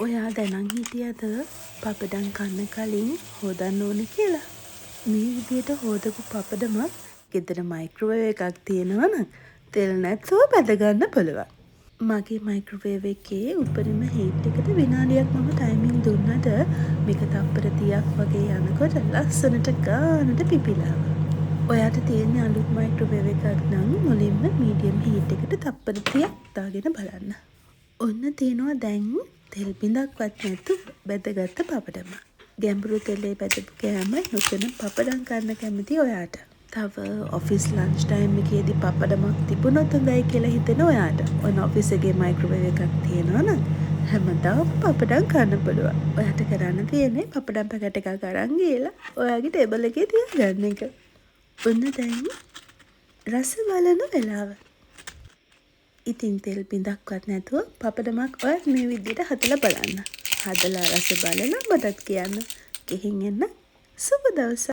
ඔයා දැනන් හිටියද පපඩම් කන්න කලින් හොදන්න ඕනේ කියලා? මේ විදියට හොදපු පපඩමක් ගෙදර මයික්‍රෝවේව් එකක් තියෙනවා නම් තෙල් නැතුව බැදගන්න පුළුවන්. මගේ මයික්‍රෝවේව් එකේ උඩරිම හීට් එකට විනාඩියක් මම ටයිමින් දුන්නද මේක තප්පර 30ක් වගේ යනකොට ලස්සනට ගානට පිපිලා. ඔයාට තියෙන අලුත් මයික්‍රෝවේව් එකක් නම් මුලින්ම මීඩියම් හීට් එකට තප්පර 30ක් දාගෙන බලන්න. ඔන්න තියෙනවා දැන් තෙල් බිඳක්වත් නැතු බැදගත්ත පපඩම. ගැඹුරු තෙලේ බැදපු කෑම නොකන පපඩම් කන්න කැමති ඔයාට. තව ඔෆිස් ලන්ච් ටයිම් එකේදී පපඩමක් තිබුණොත් හොඳයි කියලා හිතෙන ඔයාට. ඔන්න ඔෆිස් එකේ මයික්‍රෝවේව් එකක් තියෙනවා නම් හැමදාම පපඩම් කන්න පුළුවන්. ඔයාට කරන්න තියෙන්නේ පපඩම් පැකට් එකක් අරන් ගිහලා ඔයාගේ ටේබල් එකේ තියාගන්න එක. ඔන්න දැන් රස බලන වෙලාව. ඉතින් තෙල් බිඳක්වත් නැතුව පපඩමක් ඔයත් මේ විදිහට හදලා බලන්න. හදලා රස බලලා මටත් කියන්න. ගිහින් එන්න සුබ දවසක්.